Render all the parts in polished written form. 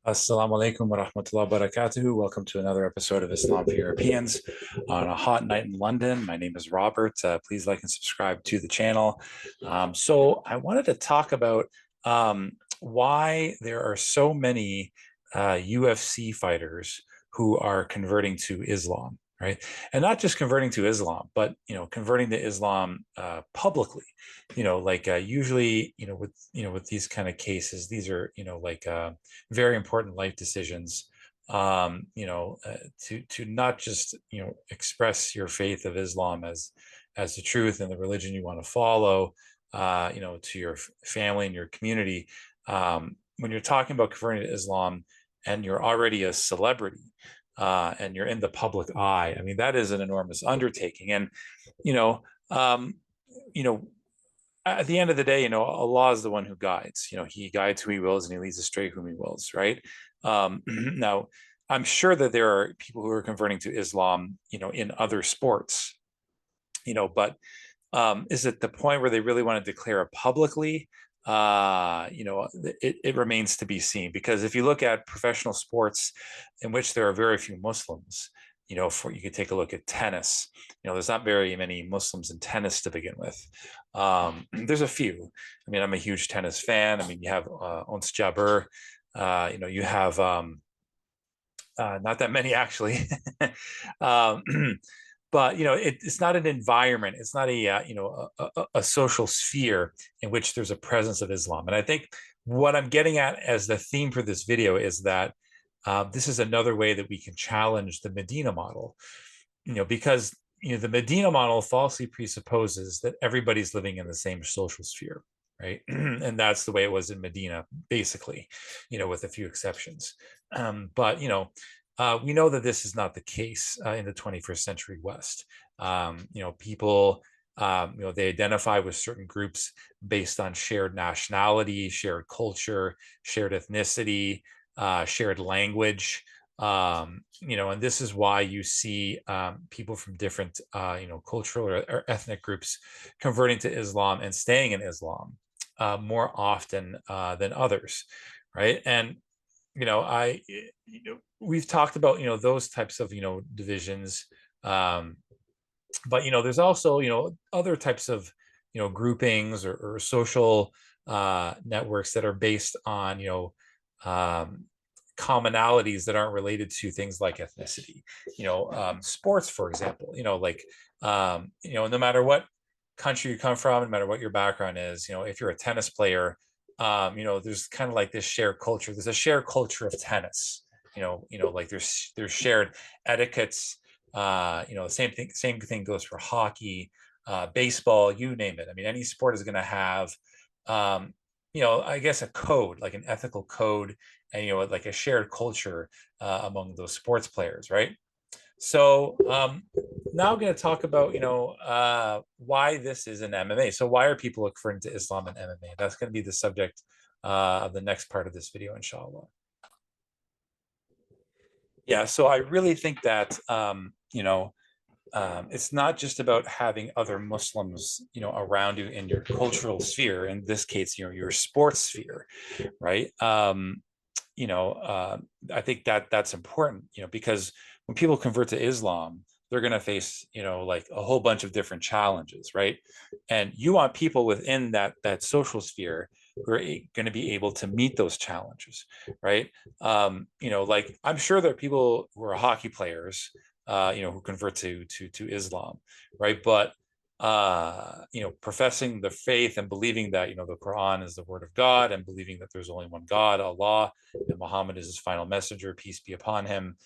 Assalamu alaikum wa rahmatullahi wa barakatuhu. Welcome to another episode of Islam for Europeans on a hot night in London. My name is Robert. Please like and subscribe to the channel. So I wanted to talk about why there are so many UFC fighters who are converting to Islam, right? And not just converting to Islam, but converting to Islam publicly. Usually, with these kind of cases, these are very important life decisions. To not just express your faith of Islam as the truth and the religion you want to follow, to your family and your community. When you're talking about converting to Islam and you're already a celebrity, and you're in the public eye, I mean, that is an enormous undertaking. And, you know, um, you know, at the end of the day, Allah is the one who guides. He guides who he wills and he leads astray whom he wills, right? Now, I'm sure that there are people who are converting to Islam, in other sports, but is it the point where they really want to declare it publicly? It remains to be seen, because if you look at professional sports in which there are very few Muslims, you could take a look at tennis. There's not very many Muslims in tennis to begin with. There's a few. I mean, I'm a huge tennis fan. I mean, you have Ons Jabeur. You have not that many actually. um, but it's not an environment. It's not a social sphere in which there's a presence of Islam. And I think what I'm getting at as the theme for this video is that this is another way that we can challenge the Madinah model, because the Madinah model falsely presupposes that everybody's living in the same social sphere, right? And that's the way it was in Madinah, basically, with a few exceptions. But we know that this is not the case in the 21st century West. People, they identify with certain groups based on shared nationality, shared culture, shared ethnicity, shared language. And this is why you see people from different, cultural or ethnic groups converting to Islam and staying in Islam more often than others, right? And we've talked about those types of divisions, but there's also other types of groupings or social networks that are based on commonalities that aren't related to things like ethnicity. Sports, for example, no matter what country you come from, no matter what your background is, if you're a tennis player, there's kind of like this shared culture. There's a shared culture of tennis. Like there's shared etiquettes. Same thing goes for hockey, baseball, you name it. I mean, any sport is going to have, I guess a code, like an ethical code, and like a shared culture among those sports players, right? So now I'm going to talk about why this is in MMA. So why are people referring to Islam in MMA? That's going to be the subject of the next part of this video, inshallah. Yeah, so I really think that it's not just about having other Muslims around you in your cultural sphere. In this case, your sports sphere, right? I think that's important, because when people convert to Islam, they're going to face, like a whole bunch of different challenges, right? And you want people within that social sphere who are going to be able to meet those challenges, right? Like I'm sure there are people who are hockey players, who convert to Islam, right? But professing the faith and believing that the Quran is the word of God, and believing that there's only one God, Allah, and Muhammad is his final messenger, peace be upon him.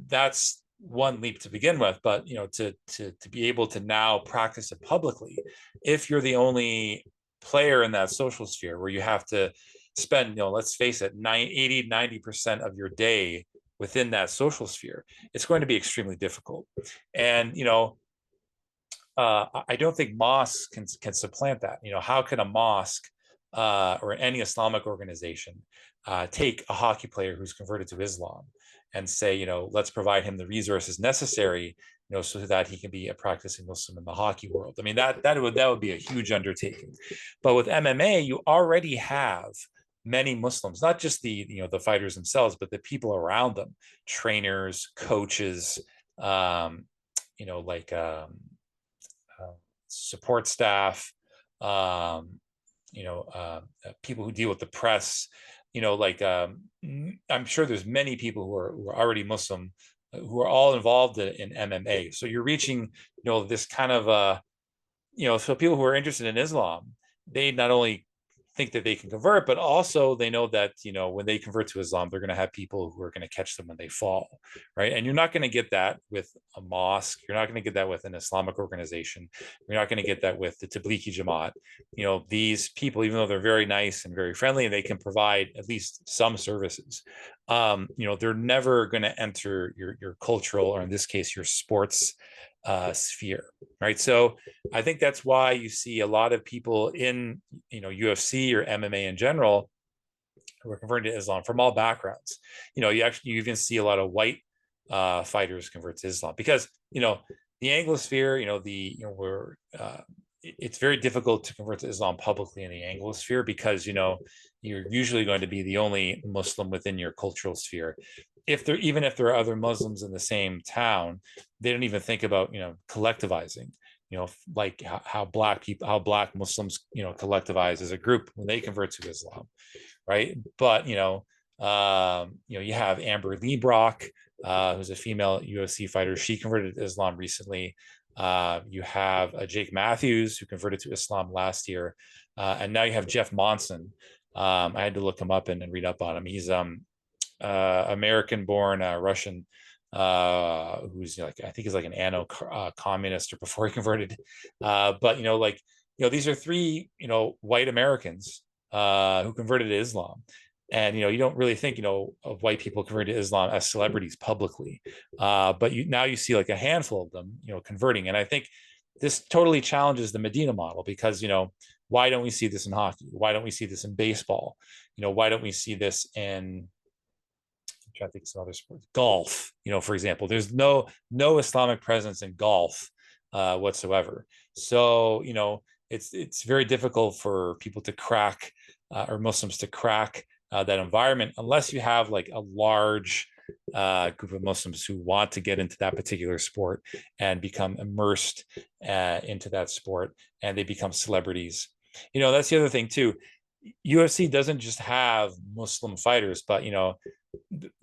That's one leap to begin with, but to be able to now practice it publicly, if you're the only player in that social sphere where you have to spend, let's face it, 80-90% of your day within that social sphere, it's going to be extremely difficult. And I don't think mosques can supplant that. How can a mosque or any Islamic organization take a hockey player who's converted to Islam and say, let's provide him the resources necessary, so that he can be a practicing Muslim in the hockey world? I mean, that would be a huge undertaking. But with MMA, you already have many Muslims, not just the fighters themselves, but the people around them, trainers, coaches, um, you know, like uh, support staff, um, people who deal with the press, I'm sure there's many people who are already Muslim who are all involved in MMA. So you're reaching, this kind of, so people who are interested in Islam, they not only think that they can convert, but also they know that, when they convert to Islam, they're going to have people who are going to catch them when they fall, right? And you're not going to get that with a mosque. You're not going to get that with an Islamic organization. You're not going to get that with the Tablighi Jamaat. These people, even though they're very nice and very friendly, and they can provide at least some services, they're never going to enter your cultural, or in this case, your sports sphere, right? So I think that's why you see a lot of people in, UFC or MMA in general who are converting to Islam from all backgrounds. You even see a lot of white fighters convert to Islam because, the Anglosphere, it's very difficult to convert to Islam publicly in the Anglosphere because, you're usually going to be the only Muslim within your cultural sphere. Even if there are other Muslims in the same town, they don't even think about, collectivizing, like how black Muslims, collectivize as a group when they convert to Islam, right? But you have Amber Liebrock, who's a female UFC fighter. She converted to Islam recently. You have Jake Matthews, who converted to Islam last year, and now you have Jeff Monson. I had to look him up and read up on him. He's American-born Russian, who's I think he's like an communist or before he converted. But these are three white Americans who converted to Islam. And you don't really think of white people converting to Islam as celebrities publicly, but now you see like a handful of them converting, and I think this totally challenges the Madinah model because why don't we see this in hockey? Why don't we see this in baseball? Why don't we see this in, I'm trying to think of some other sports, golf? For example, there's no Islamic presence in golf whatsoever. So it's very difficult for people to crack or Muslims to crack that environment unless you have like a large group of Muslims who want to get into that particular sport and become immersed into that sport, and they become celebrities. That's the other thing too. UFC doesn't just have Muslim fighters, but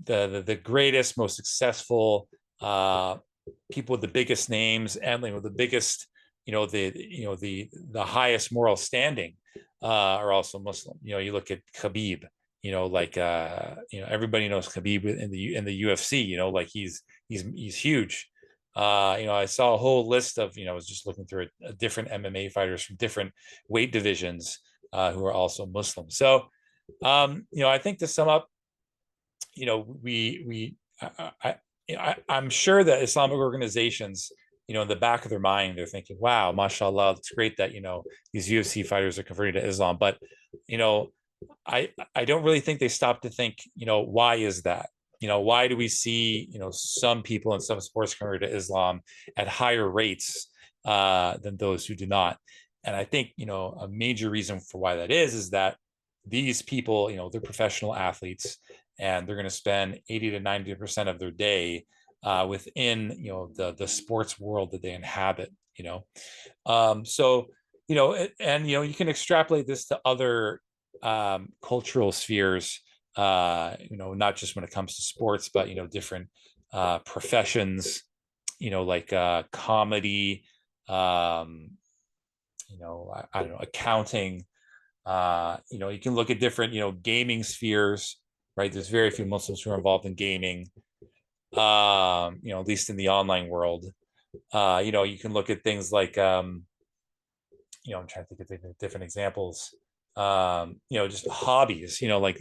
the greatest, most successful people with the biggest names and the biggest, the highest moral standing are also Muslim. You look at Khabib. Everybody knows Khabib in the UFC. Like he's huge. I saw a whole list of, I was just looking through different MMA fighters from different weight divisions who are also Muslim. So, I think to sum up, I'm sure that Islamic organizations, in the back of their mind, they're thinking, wow, mashallah, it's great that, these UFC fighters are converting to Islam. But, I don't really think they stop to think, why is that? Why do we see, some people in some sports convert to Islam at higher rates than those who do not? And I think, a major reason for why that is that these people, they're professional athletes, and they're going to spend 80 to 90% of their day within, the sports world that they inhabit, so, and, you can extrapolate this to other cultural spheres, not just when it comes to sports, but, different professions, like comedy, I don't know, accounting, you can look at different, gaming spheres, right? There's very few Muslims who are involved in gaming, at least in the online world. You can look at things like, I'm trying to think of different examples. Just hobbies, like,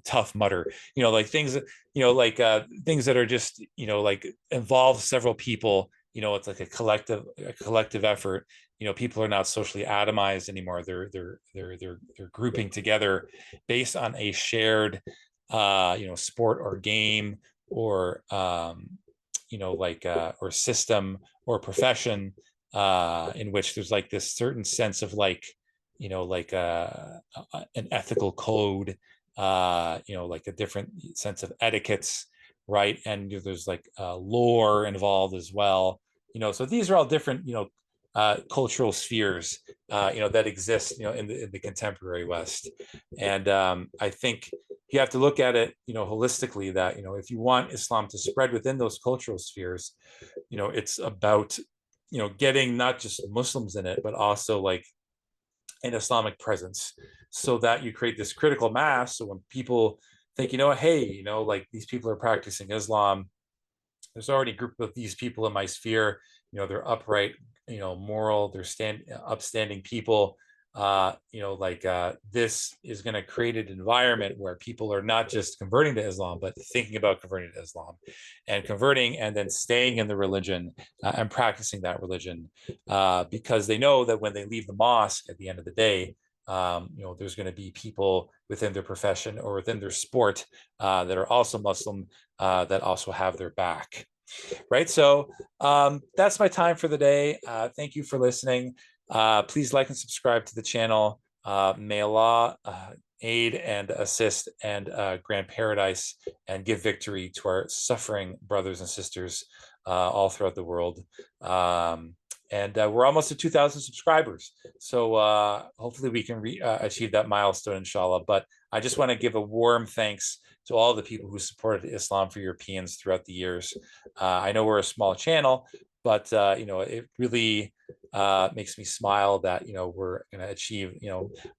Tough Mudder, like things, like things that are just, like involve several people, it's like a collective effort. People are not socially atomized anymore. They're grouping together based on a shared, sport or game or, or system or profession, in which there's like this certain sense of like, like an ethical code, like a different sense of etiquettes, right? And there's like lore involved as well. So these are all different, cultural spheres, that exist, in the contemporary West. And I think you have to look at it, holistically, that, if you want Islam to spread within those cultural spheres, it's about, getting not just Muslims in it, but also like an Islamic presence, so that you create this critical mass. So when people think, hey, like these people are practicing Islam, there's already a group of these people in my sphere. They're upright, moral, they're upstanding people. Like this is going to create an environment where people are not just converting to Islam, but thinking about converting to Islam, and converting and then staying in the religion, and practicing that religion, because they know that when they leave the mosque at the end of the day, there's going to be people within their profession or within their sport, that are also Muslim, that also have their back. Right. So that's my time for the day. Thank you for listening. Please like and subscribe to the channel. May Allah aid and assist and grant paradise and give victory to our suffering brothers and sisters all throughout the world. And we're almost at 2,000 subscribers. So hopefully we can achieve that milestone, inshallah. But I just want to give a warm thanks to all the people who supported Islam for Europeans throughout the years. I know we're a small channel, but it really makes me smile that we're going to achieve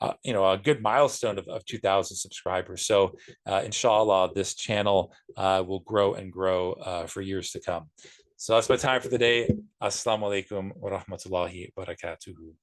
a good milestone of 2,000 subscribers. So inshallah, this channel will grow and grow for years to come. So that's my time for the day. Assalamu alaikum wa rahmatullahi wa barakatuhu.